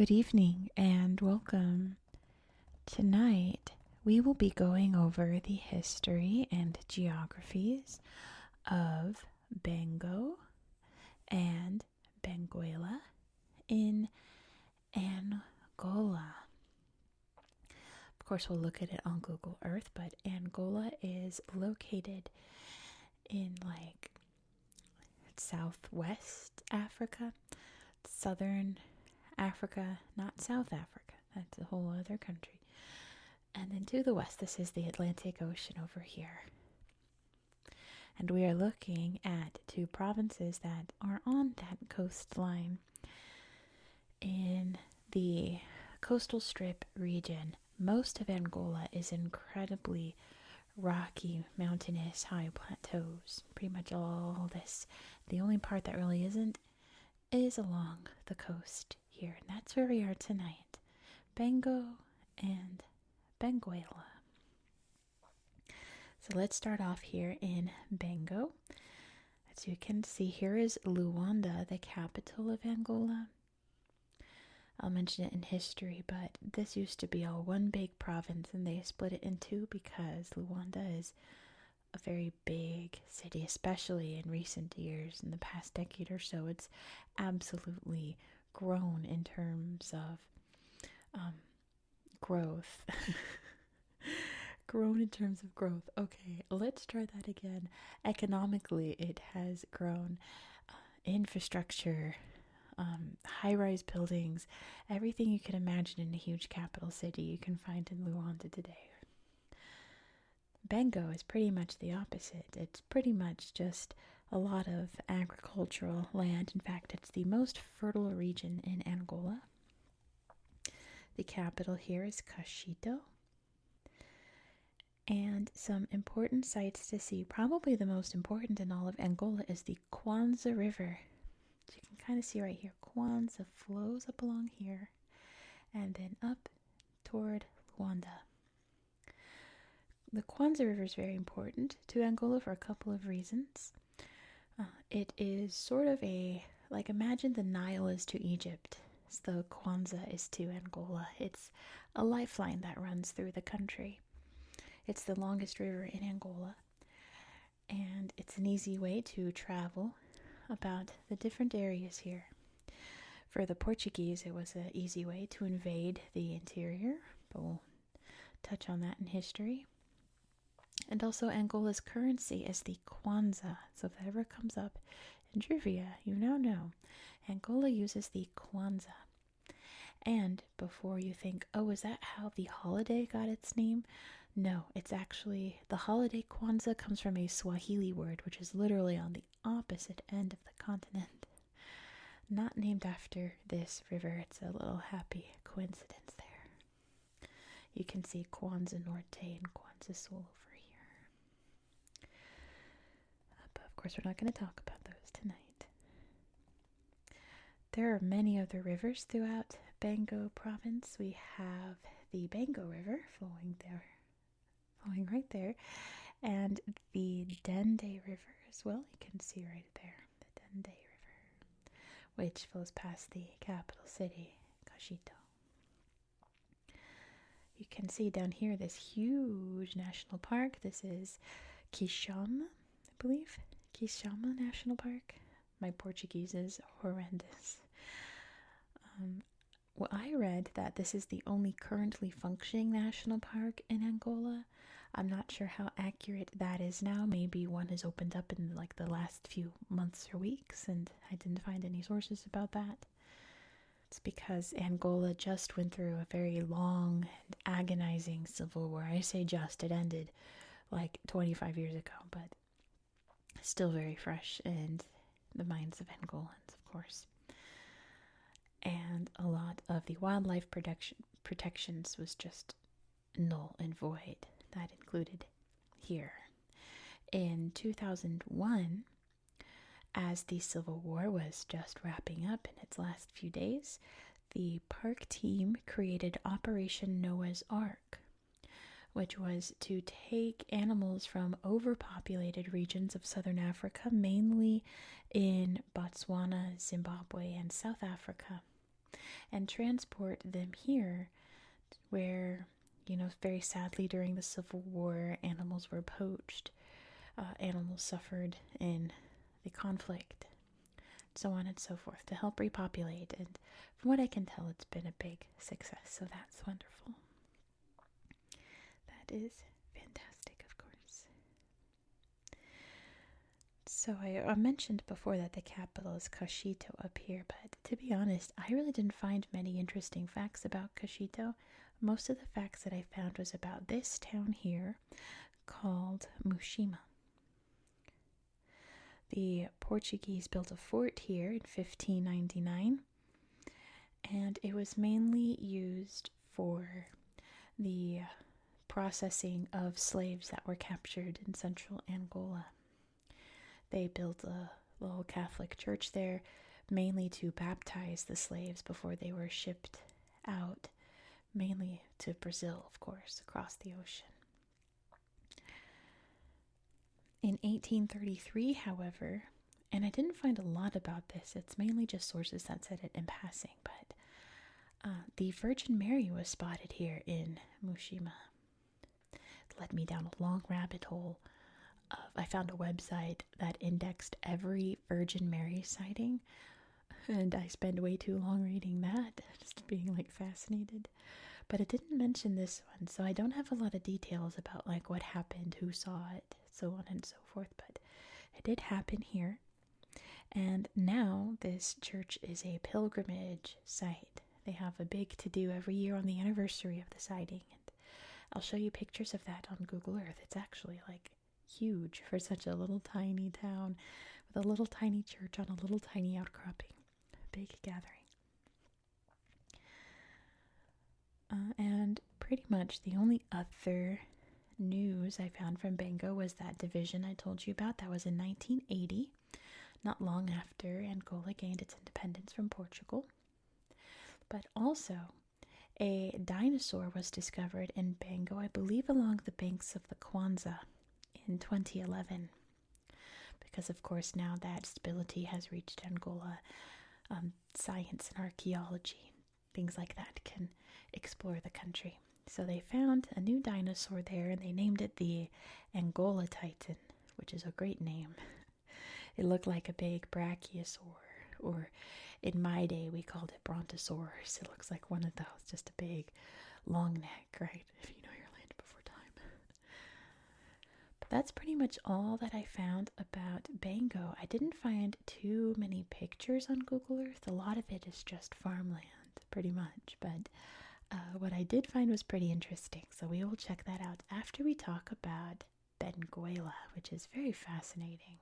Good evening and welcome. Tonight we will be going over the history and geographies of Bengo and Benguela in Angola. Of course, we'll look at it on Google Earth, but Angola is located in southwest Africa, southern Africa, not South Africa. That's a whole other country. And then to the west, this is the Atlantic Ocean over here. And we are looking at two provinces that are on that coastline. In the coastal strip region, most of Angola is incredibly rocky, mountainous, high plateaus. Pretty much all this. The only part that really isn't is along the coast here. And that's where we are tonight. Bengo and Benguela. So let's start off here in Bengo. As you can see, here is Luanda, the capital of Angola. I'll mention it in history, but this used to be all one big province, and they split it in two because Luanda is a very big city, especially in recent years. In the past decade or so, it's absolutely grown in terms of growth. Grown in terms of growth. Okay, let's try that again. Economically, it has grown. Infrastructure, high-rise buildings, everything you can imagine in a huge capital city you can find in Luanda today. Bengo is pretty much the opposite. It's pretty much just a lot of agricultural land. In fact, it's the most fertile region in Angola. The capital here is Cachito. And some important sites to see, probably the most important in all of Angola, is the Kwanza River. So you can kind of see right here, Kwanza flows up along here and then up toward Luanda. The Kwanza River is very important to Angola for a couple of reasons. It is sort of imagine the Nile is to Egypt, as the Kwanza is to Angola. It's a lifeline that runs through the country. It's the longest river in Angola, and it's an easy way to travel about the different areas here. For the Portuguese, it was an easy way to invade the interior, but we'll touch on that in history. And also, Angola's currency is the Kwanza. So if that ever comes up in trivia, you now know. Angola uses the Kwanza. And before you think, oh, is that how the holiday got its name? No, it's actually, the holiday Kwanzaa comes from a Swahili word, which is literally on the opposite end of the continent. Not named after this river. It's a little happy coincidence there. You can see Kwanzaa Norte and Kwanzaa Sul over here. But of course, we're not going to talk about those tonight. There are many other rivers throughout Bengo province. We have the Bengo River flowing right there, and the Dende River as well. You can see right there, the Dende River, which flows past the capital city, Cachito. You can see down here this huge national park. This is Quixama, I believe. Quixama National Park. My Portuguese is horrendous. Well, I read that this is the only currently functioning national park in Angola. I'm not sure how accurate that is now. Maybe one has opened up in the last few months or weeks, and I didn't find any sources about that. It's because Angola just went through a very long and agonizing civil war. I say just, it ended 25 years ago, but still very fresh in the minds of Angolans, of course. And a lot of the wildlife protections was just null and void. That included here. In 2001, as the Civil War was just wrapping up in its last few days, the park team created Operation Noah's Ark, which was to take animals from overpopulated regions of southern Africa, mainly in Botswana, Zimbabwe, and South Africa, and transport them here, where, very sadly during the Civil War, animals were poached, animals suffered in the conflict, so on and so forth, to help repopulate. And from what I can tell, it's been a big success, so that's wonderful. That is fantastic, of course. So I mentioned before that the capital is Cashito up here, but to be honest, I really didn't find many interesting facts about Cashito. Most of the facts that I found was about this town here called Muxima. The Portuguese built a fort here in 1599, and it was mainly used for the processing of slaves that were captured in central Angola. They built a little Catholic church there, mainly to baptize the slaves before they were shipped out, mainly to Brazil, of course, across the ocean. In 1833, however, and I didn't find a lot about this, it's mainly just sources that said it in passing, but the Virgin Mary was spotted here in Muxima. It led me down a long rabbit hole. I found a website that indexed every Virgin Mary sighting, and I spent way too long reading that, just being fascinated. But it didn't mention this one, so I don't have a lot of details about what happened, who saw it, so on and so forth, but it did happen here. And now this church is a pilgrimage site. They have a big to-do every year on the anniversary of the sighting, and I'll show you pictures of that on Google Earth. It's actually huge for such a little tiny town with a little tiny church on a little tiny outcropping. Big gathering. And pretty much the only other news I found from Bengo was that division I told you about. That was in 1980, not long after Angola gained its independence from Portugal. But also, a dinosaur was discovered in Bengo, I believe along the banks of the Kwanza in 2011. Because, of course, now that stability has reached Angola, science and archaeology, things like that, can explore the country. So they found a new dinosaur there, and they named it the Angola Titan, which is a great name. It looked like a big brachiosaur, or in my day we called it brontosaurus. It looks like one of those, just a big long neck, right? If you know your land before time. But that's pretty much all that I found about Bengo. I didn't find too many pictures on Google Earth. A lot of it is just farmland, pretty much, but what I did find was pretty interesting, so we will check that out after we talk about Benguela, which is very fascinating.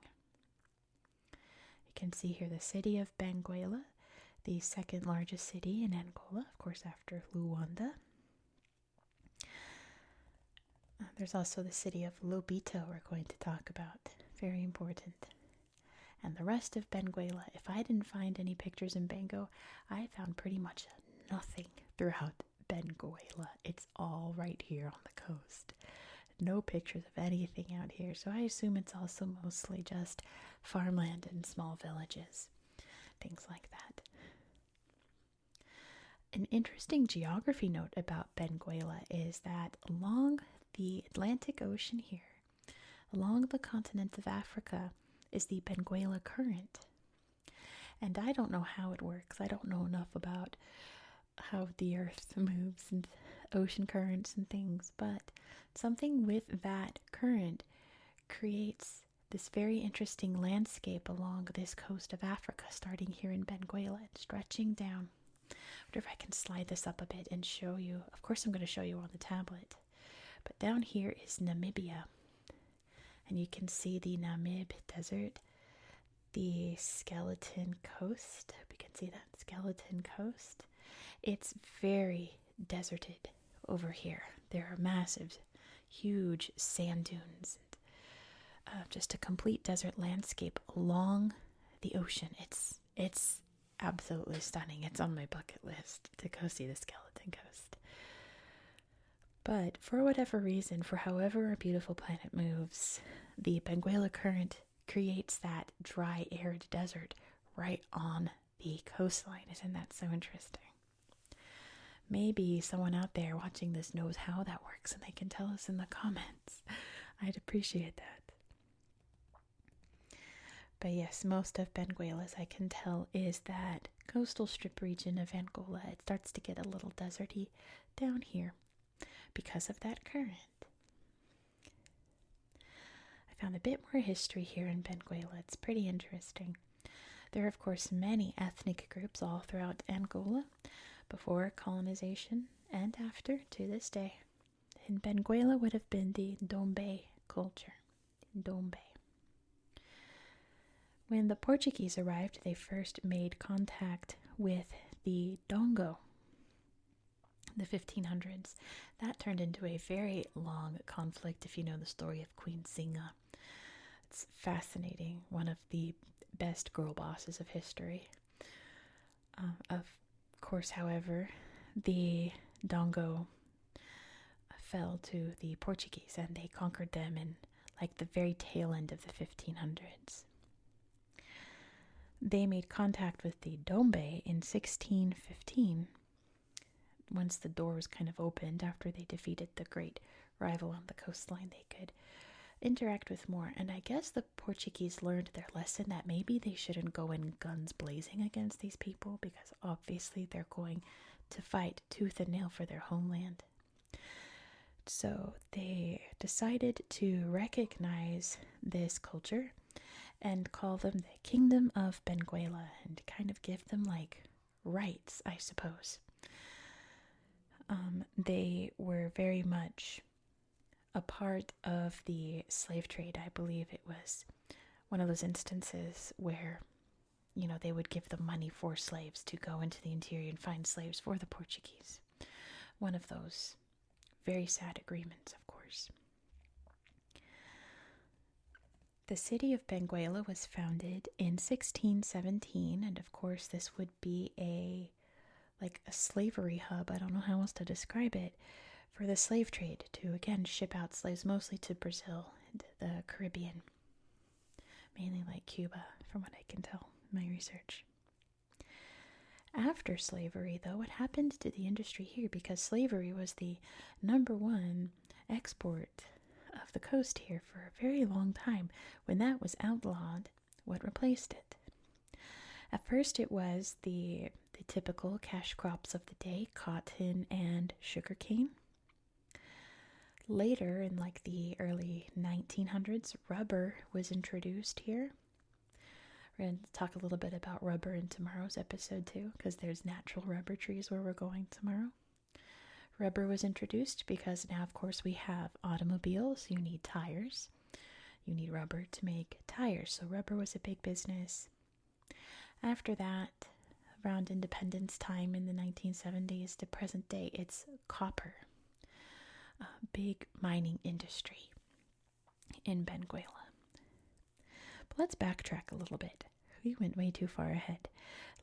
You can see here the city of Benguela, the second largest city in Angola, of course after Luanda. There's also the city of Lobito we're going to talk about, very important. And the rest of Benguela, if I didn't find any pictures in Bengo, I found pretty much nothing throughout Benguela. It's all right here on the coast. No pictures of anything out here, so I assume it's also mostly just farmland and small villages, things like that. An interesting geography note about Benguela is that along the Atlantic Ocean here, along the continent of Africa, is the Benguela Current. And I don't know how it works. I don't know enough about how the earth moves and ocean currents and things, but something with that current creates this very interesting landscape along this coast of Africa, starting here in Benguela and stretching down. I wonder if I can slide this up a bit and show you. Of course I'm going to show you on the tablet, but down here is Namibia, and you can see the Namib Desert, the Skeleton Coast. Hope you can see that Skeleton Coast. It's very deserted over here. There are massive, huge sand dunes, and just a complete desert landscape along the ocean. It's absolutely stunning. It's on my bucket list to go see the Skeleton Coast. But for whatever reason, for however our beautiful planet moves, the Benguela Current creates that dry, arid desert right on the coastline. Isn't that so interesting? Maybe someone out there watching this knows how that works and they can tell us in the comments. I'd appreciate that. But yes, most of Benguela, as I can tell, is that coastal strip region of Angola. It starts to get a little deserty down here because of that current. I found a bit more history here in Benguela. It's pretty interesting. There are, of course, many ethnic groups all throughout Angola, before colonization and after to this day. In Benguela would have been the Ndombe culture. Ndombe. When the Portuguese arrived, they first made contact with the Dongo, the 1500s. That turned into a very long conflict, if you know the story of Queen Singa. It's fascinating. One of the best girl bosses of history. Of course, however, the Dongo fell to the Portuguese and they conquered them in like the very tail end of the 1500s. They made contact with the Ndombe in 1615. Once the door was kind of opened after they defeated the great rival on the coastline, they could interact with more. And I guess the Portuguese learned their lesson that maybe they shouldn't go in guns blazing against these people because obviously they're going to fight tooth and nail for their homeland. So they decided to recognize this culture and call them the Kingdom of Benguela and kind of give them like rights, I suppose. They were very much a part of the slave trade. I believe it was one of those instances where, you know, they would give them money for slaves to go into the interior and find slaves for the Portuguese. One of those very sad agreements, of course. The city of Benguela was founded in 1617, and of course this would be a slavery hub. I don't know how else to describe it, for the slave trade to again ship out slaves mostly to Brazil and the Caribbean, mainly like Cuba, from what I can tell in my research. After slavery, though, what happened to the industry here? Because slavery was the number one export of the coast here for a very long time. When that was outlawed, what replaced it? At first it was the typical cash crops of the day, cotton and sugarcane. Later, in like the early 1900s, rubber was introduced here. We're going to talk a little bit about rubber in tomorrow's episode too, because there's natural rubber trees where we're going tomorrow. Rubber was introduced because now, of course, we have automobiles. You need tires. You need rubber to make tires. So rubber was a big business. After that, around independence time in the 1970s to present day, it's copper. A big mining industry in Benguela. But let's backtrack a little bit. We went way too far ahead.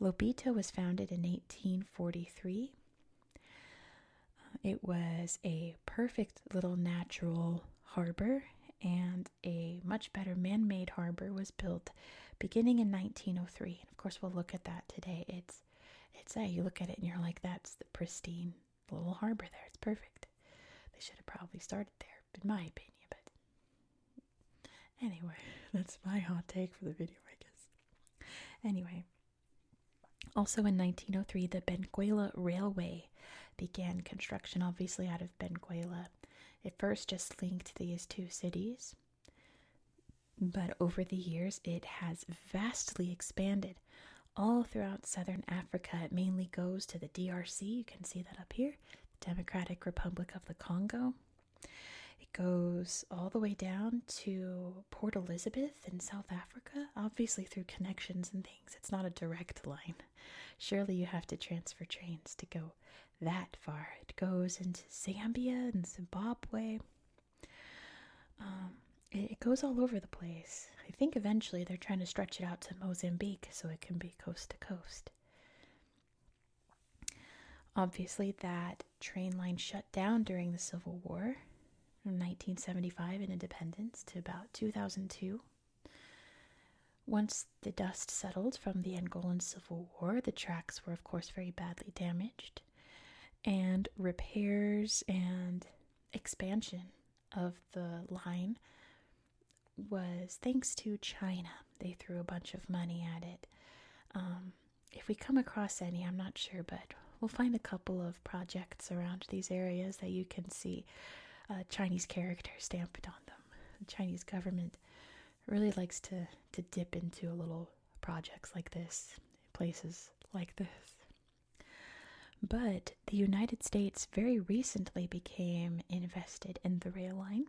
Lobito was founded in 1843. It was a perfect little natural harbor, and a much better man-made harbor was built beginning in 1903. And of course, we'll look at that today. It's you look at it and you're like, that's the pristine little harbor there. It's perfect. They should have probably started there, in my opinion. But anyway, that's my hot take for the video, I guess. Anyway, also in 1903, the Benguela Railway began construction, obviously out of Benguela. It first just linked these two cities, but over the years it has vastly expanded all throughout southern Africa. It mainly goes to the DRC. You can see that up here, Democratic Republic of the Congo. It goes all the way down to Port Elizabeth in South Africa, obviously through connections and things. It's not a direct line. Surely you have to transfer trains to go that far. It goes into Zambia and Zimbabwe. It goes all over the place. I think eventually they're trying to stretch it out to Mozambique so it can be coast to coast. Obviously, that train line shut down during the Civil War from 1975 in independence to about 2002. Once the dust settled from the Angolan Civil War, the tracks were, of course, very badly damaged. And repairs and expansion of the line was thanks to China. They threw a bunch of money at it. If we come across any, I'm not sure, but we'll find a couple of projects around these areas that you can see Chinese character stamped on them. The Chinese government really likes to dip into little projects like this, places like this. But the United States very recently became invested in the rail line.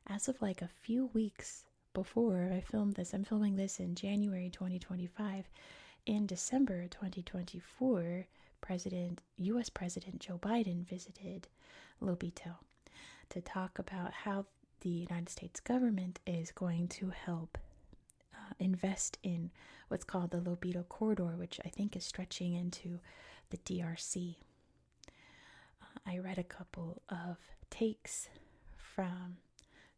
As of like a few weeks before I filmed this, I'm filming this in January 2025. In December 2024, U.S. President Joe Biden visited Lobito to talk about how the United States government is going to help invest in what's called the Lobito Corridor, which I think is stretching into the DRC. I read a couple of takes from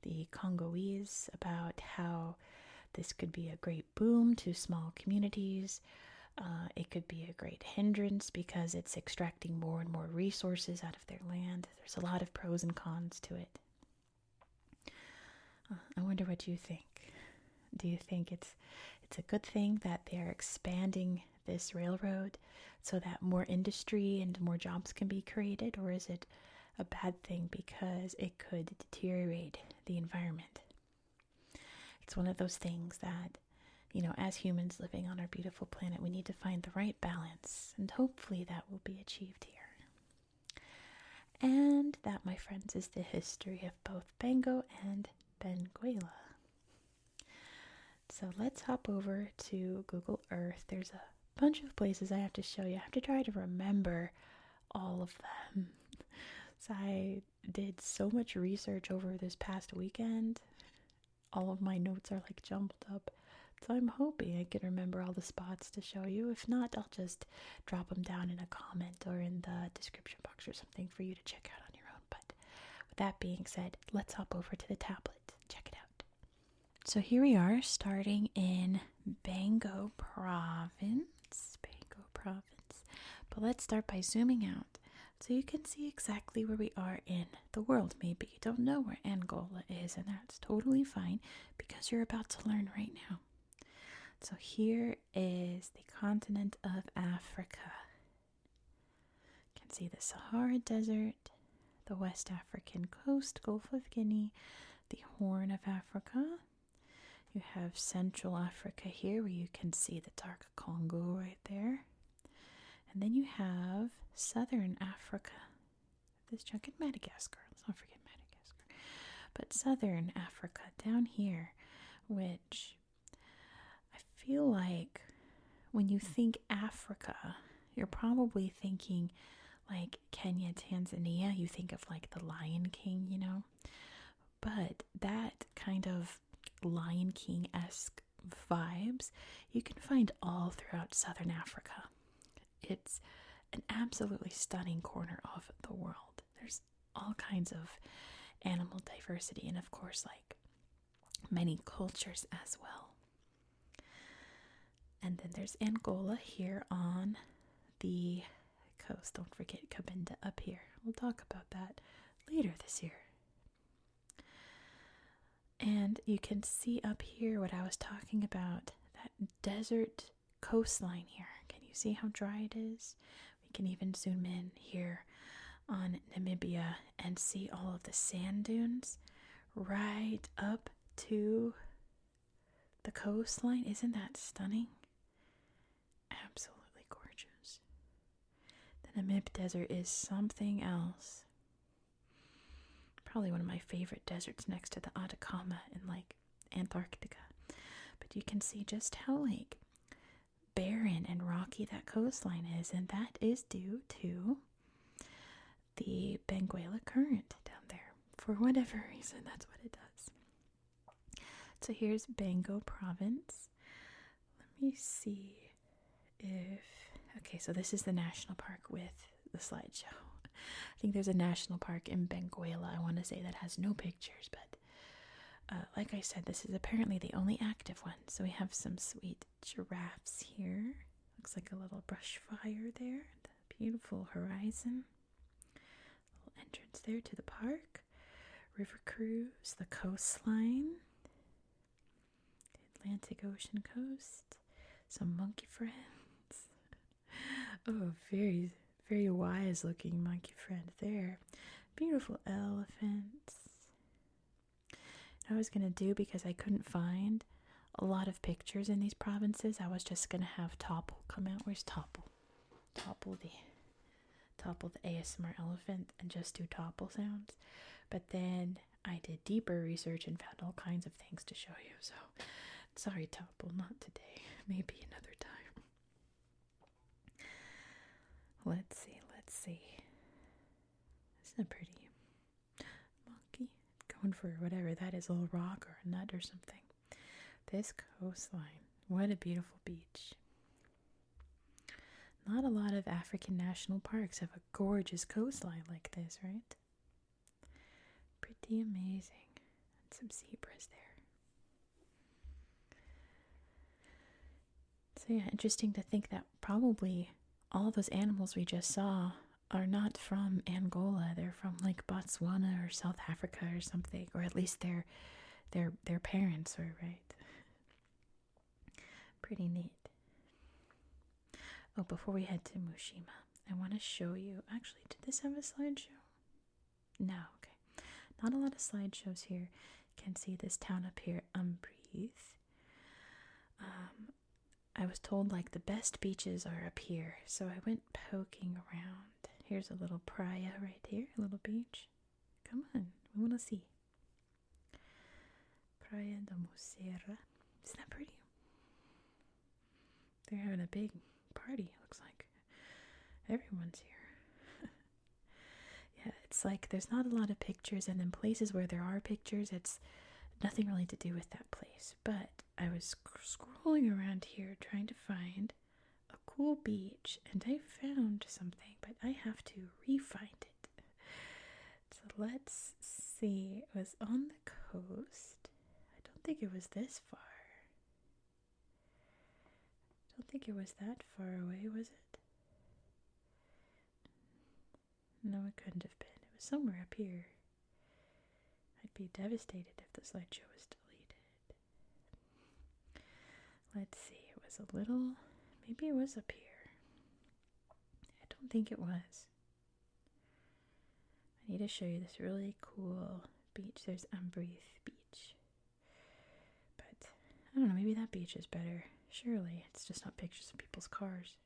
the Congolese about how this could be a great boom to small communities. It could be a great hindrance because it's extracting more and more resources out of their land. There's a lot of pros and cons to it. I wonder what you think. Do you think it's a good thing that they're expanding this railroad so that more industry and more jobs can be created, or is it a bad thing because it could deteriorate the environment? It's one of those things that, as humans living on our beautiful planet, we need to find the right balance, and hopefully that will be achieved here. And that, my friends, is the history of both Bengo and Benguela. So let's hop over to Google Earth. There's a bunch of places I have to show you. I have to try to remember all of them. So I did so much research over this past weekend. All of my notes are like jumbled up. So I'm hoping I can remember all the spots to show you. If not, I'll just drop them down in a comment or in the description box or something for you to check out on your own. But with that being said, let's hop over to the tablet. Check it out. So here we are, starting in Bengo province. But let's start by zooming out so you can see exactly where we are in the world. Maybe you don't know where Angola is, and that's totally fine because you're about to learn right now. So here is the continent of Africa. You can see the Sahara Desert, the West African coast, Gulf of Guinea, the Horn of Africa. You have Central Africa here where you can see the Dark Congo right there. And then you have Southern Africa. This chunk in Madagascar. Let's not forget Madagascar. But Southern Africa down here, which I feel like when you think Africa, you're probably thinking like Kenya, Tanzania. You think of like the Lion King, But that kind of Lion King-esque vibes you can find all throughout Southern Africa. It's an absolutely stunning corner of the world. There's all kinds of animal diversity and of course like many cultures as well. And then there's Angola here on the coast. Don't forget Cabinda up here. We'll talk about that later this year. And you can see up here what I was talking about, that desert coastline here. Can you see how dry it is? We can even zoom in here on Namibia and see all of the sand dunes right up to the coastline. Isn't that stunning? Absolutely gorgeous. The Namib Desert is something else. Probably one of my favorite deserts next to the Atacama in like Antarctica. But you can see just how like barren and rocky that coastline is, and that is due to the Benguela current down there. For whatever reason, that's what it does. So here's Bengo province. Let me see if... Okay, so this is the national park with the slideshow. I think there's a national park in Benguela, I want to say, that has no pictures, but like I said, this is apparently the only active one. So we have some sweet giraffes here. Looks like a little brush fire there. The beautiful horizon. there to the park. River cruise, the coastline, the Atlantic Ocean coast, some monkey friends. Oh, very, very wise looking monkey friend there. Beautiful elephants. I was going to do, because I couldn't find a lot of pictures in these provinces, I was just going to have Topple come out. Where's Topple? Topple the ASMR elephant, and just do Topple sounds. But then I did deeper research and found all kinds of things to show you. So sorry, Topple, not today. Maybe another time. Let's see. Isn't it pretty? Monkey going for whatever that is, a little rock or a nut or something. This coastline, what a beautiful beach. Not a lot of African national parks have a gorgeous coastline like this, right? Pretty amazing. And some zebras there. So yeah, interesting to think that probably all those animals we just saw are not from Angola. They're from like Botswana or South Africa or something, or at least their parents were, right? Pretty neat. Oh, before we head to Muxima, I want to show you. Actually, did this have a slideshow? No, okay. Not a lot of slideshows here. You can see this town up here, Umbrieth. I was told like the best beaches are up here, so I went poking around. Here's a little praia right here, a little beach. Come on, we want to see. Praia da Muxima. Isn't that pretty? They're having a big party, looks like. Everyone's here. Yeah, it's like there's not a lot of pictures, and in places where there are pictures, it's nothing really to do with that place. But I was scrolling around here trying to find a cool beach, and I found something, but I have to re-find it. So let's see. It was on the coast. I don't think it was this far. I don't think it was that far away, was it? No, it couldn't have been. It was somewhere up here. I'd be devastated if the slideshow was deleted. Let's see. It was a little... Maybe it was up here. I don't think it was. I need to show you this really cool beach. There's Umbrieth Beach. But, I don't know. Maybe that beach is better. Surely. It's just not pictures of people's cars.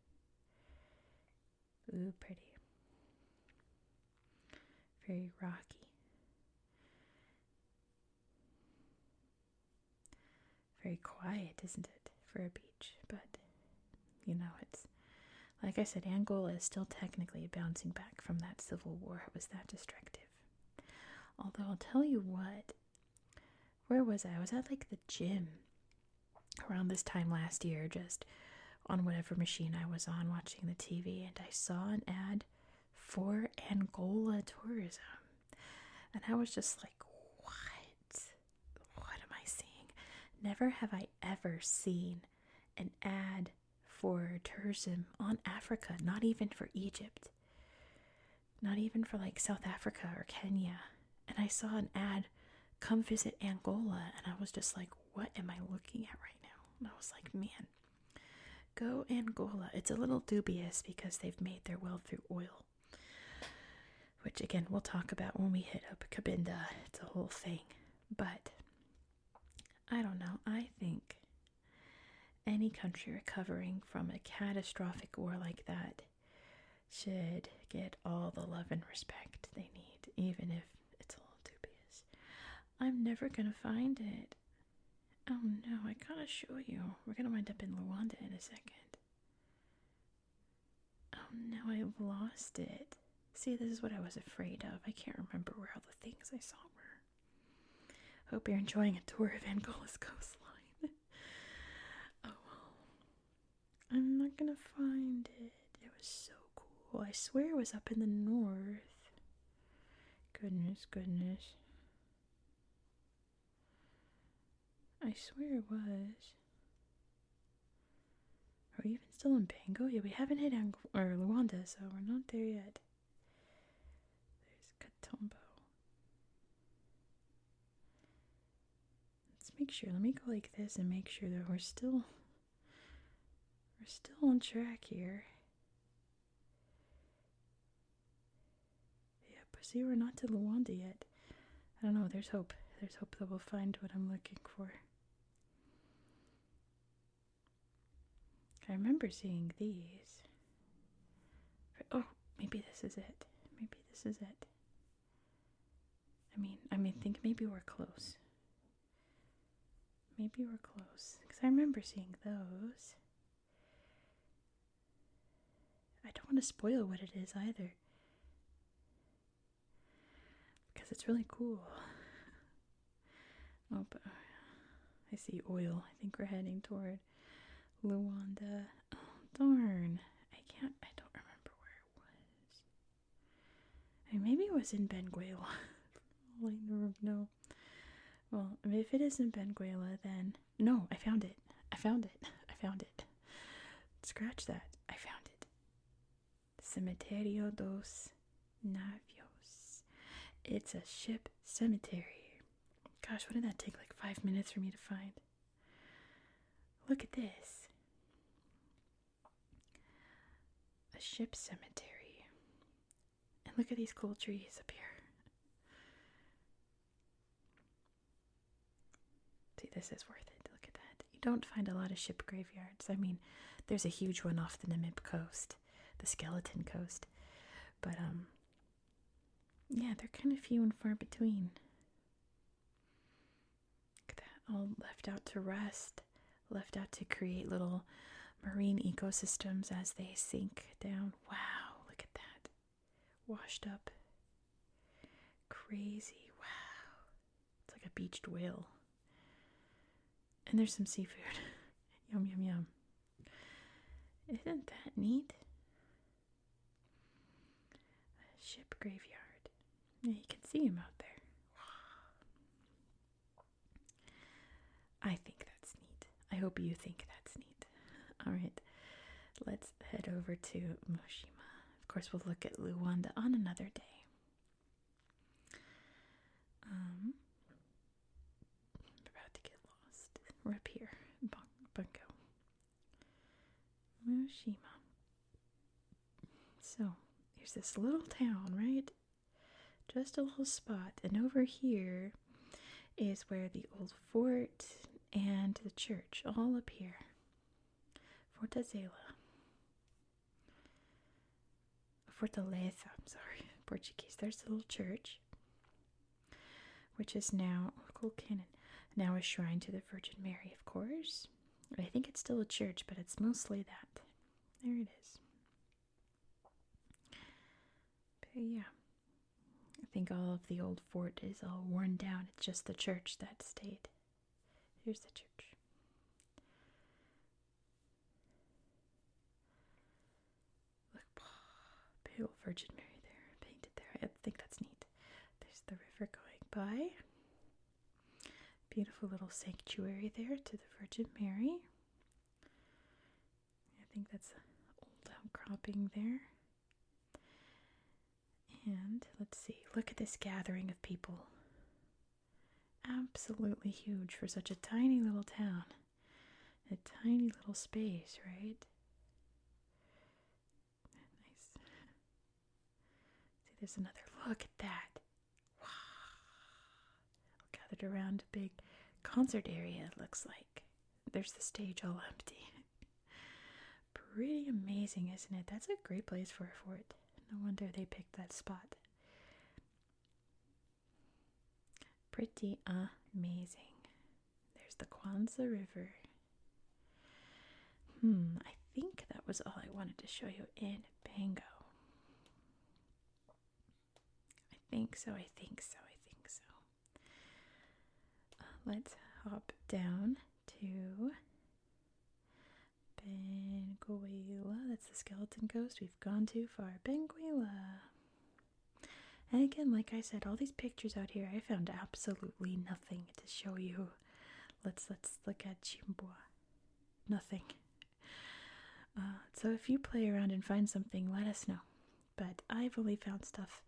Ooh, pretty. Very rocky. Very quiet, isn't it, for a beach? But, you know, it's, like I said, Angola is still technically bouncing back from that civil war. It was that destructive. Although, I'll tell you what, where was I? I was at, like, the gym around this time last year, just on whatever machine I was on watching the TV, and I saw an ad for Angola tourism. And I was just like, what? What am I seeing? Never have I ever seen an ad for tourism on Africa, not even for Egypt, not even for like South Africa or Kenya. And I saw an ad, come visit Angola, and I was just like, what am I looking at right now? And I was like, man, go Angola. It's a little dubious because they've made their wealth through oil, which again we'll talk about when we hit up Cabinda. It's a whole thing. But I don't know. I think any country recovering from a catastrophic war like that should get all the love and respect they need, even if it's a little dubious. I'm never gonna find it. Oh no, I gotta show you. We're gonna wind up in Luanda in a second. Oh no, I lost it. See, this is what I was afraid of. I can't remember where all the things I saw were. Hope you're enjoying a tour of Angola's coastline. Oh well. I'm not gonna find it. It was so cool. I swear it was up in the north. Goodness. I swear it was. Are we even still in Bengo? Yeah, we haven't hit Luanda, so we're not there yet. There's Tombo. Let's make sure. Let me go like this and make sure that we're still on track here. Yeah, but see, we're not to Luanda yet. I don't know. There's hope. There's hope that we'll find what I'm looking for. I remember seeing these. Oh, maybe this is it. Maybe this is it. I mean, think maybe we're close. Maybe we're close. Because I remember seeing those. I don't want to spoil what it is either. Because it's really cool. Oh, but I see oil. I think we're heading toward Luanda. Oh, darn. I don't remember where it was. I mean, maybe it was in Benguela. No. Well, if it is in Benguela, then... No, I found it. I found it. Scratch that. I found it. Cementerio dos Navios. It's a ship cemetery. Gosh, what did that take? Like 5 minutes for me to find? Look at this. A ship cemetery. And look at these cool trees up here. See, this is worth it. Look at that. You don't find a lot of ship graveyards. I mean, there's a huge one off the Namib coast, the Skeleton Coast. But, yeah, they're kind of few and far between. Look at that. All left out to rest, left out to create little marine ecosystems as they sink down. Wow, look at that. Washed up. Crazy. Wow. It's like a beached whale. And there's some seafood. Yum, yum, yum. Isn't that neat? A ship graveyard. Yeah, you can see him out there. I think that's neat. I hope you think that's neat. All right, let's head over to Muxima. Of course, we'll look at Luanda on another day. I'm about to get lost. We're up here, Bengo. Muxima. So, here's this little town, right? Just a little spot. And over here is where the old fort and the church, all up here. Fortaleza, I'm sorry, Portuguese. There's the little church, which is now, cool cannon, now a shrine to the Virgin Mary, of course. I think it's still a church, but it's mostly that. There it is. But yeah, I think all of the old fort is all worn down. It's just the church that stayed. Here's the church. Look, big old Virgin Mary there, painted there. I think that's neat. There's the river going by. Beautiful little sanctuary there to the Virgin Mary. I think that's an old outcropping there. And let's see, look at this gathering of people. Absolutely huge for such a tiny little town. A tiny little space, right? Nice. See, there's another. Look at that. Wow. Gathered around a big concert area, it looks like. There's the stage all empty. Pretty amazing, isn't it? That's a great place for a fort. No wonder they picked that spot. Pretty amazing. There's the Kwanzaa River. I think that was all I wanted to show you in Bengo. I think so. Let's hop down to Benguela. That's the Skeleton Coast. We've gone too far. Benguela. And again, like I said, all these pictures out here, I found absolutely nothing to show you. Let's look at Chimbwa. Nothing. So if you play around and find something, let us know. But I've only found stuff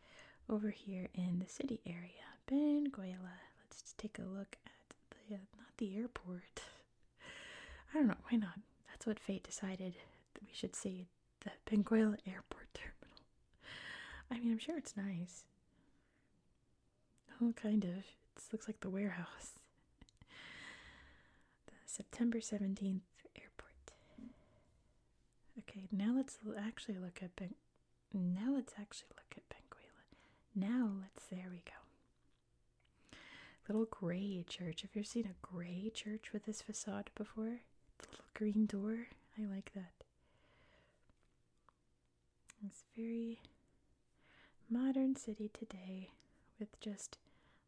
over here in the city area, Benguela. Let's just take a look at the, not the airport. I don't know, why not? That's what fate decided that we should see, the Benguela Airport Terminal. I mean, I'm sure it's nice. Oh, kind of. It looks like the warehouse. The September 17th airport. Okay, now let's actually look at Benguela. There we go. Little gray church. Have you ever seen a gray church with this facade before? The little green door. I like that. It's very modern city today with just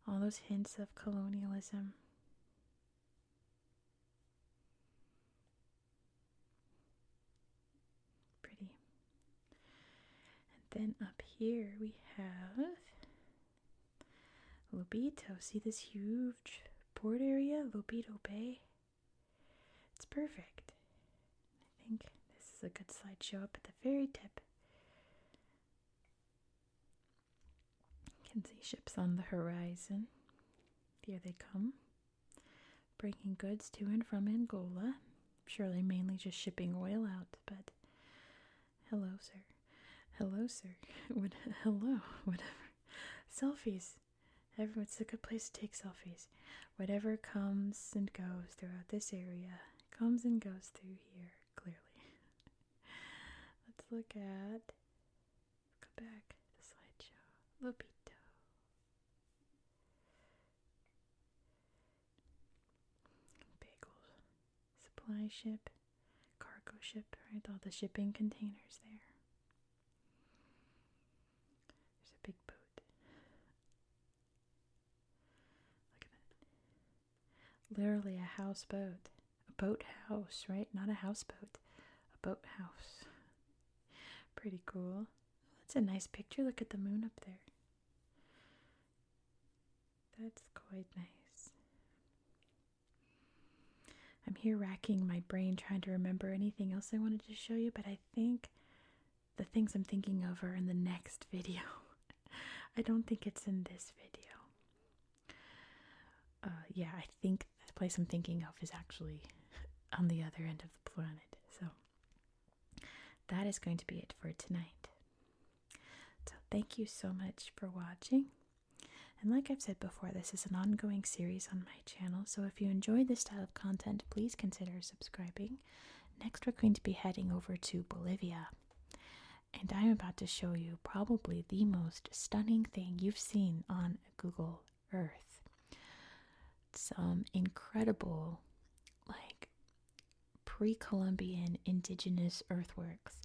all those hints of colonialism. Pretty. And then up here we have Lobito. See this huge port area? Lobito Bay. It's perfect. I think this is a good slideshow up at the very tip. You can see ships on the horizon. Here they come, bringing goods to and from Angola. Surely mainly just shipping oil out, but hello, sir. Hello, sir. Hello, whatever. Selfies. It's a good place to take selfies. Whatever comes and goes throughout this area comes and goes through here, clearly. Let's look at, go back to the slideshow. Lobito. Big old supply ship, cargo ship, right? All the shipping containers there. There's a big boat. Look at that. Literally a houseboat. A boathouse, right? Not a houseboat. A boathouse. Pretty cool. That's a nice picture. Look at the moon up there. That's quite nice. I'm here racking my brain trying to remember anything else I wanted to show you, but I think the things I'm thinking of are in the next video. I don't think it's in this video. Yeah, I think the place I'm thinking of is actually on the other end of the planet. So that is going to be it for tonight. So thank you so much for watching. And like I've said before, this is an ongoing series on my channel, so if you enjoy this style of content, please consider subscribing. Next, we're going to be heading over to Bolivia, and I'm about to show you probably the most stunning thing you've seen on Google Earth. Some incredible, like, pre-Columbian indigenous earthworks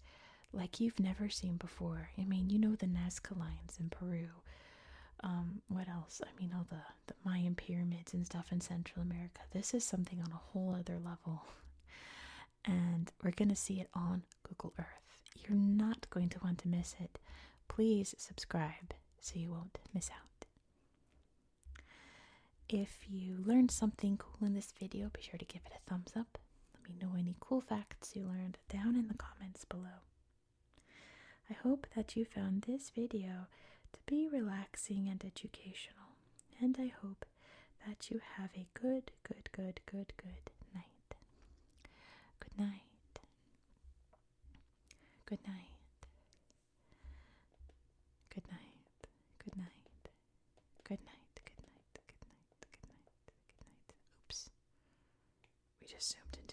like you've never seen before. I mean, you know the Nazca lines in Peru. What else? I mean, all the Mayan pyramids and stuff in Central America. This is something on a whole other level. And we're going to see it on Google Earth. You're not going to want to miss it. Please subscribe so you won't miss out. If you learned something cool in this video, be sure to give it a thumbs up. Let me know any cool facts you learned down in the comments below. I hope that you found this video to be relaxing and educational, and I hope that you have a good night. Good night. Good night. Good night. Good night. Good night. Good night. Good night. Good night. Good night. Oops. We just zoomed in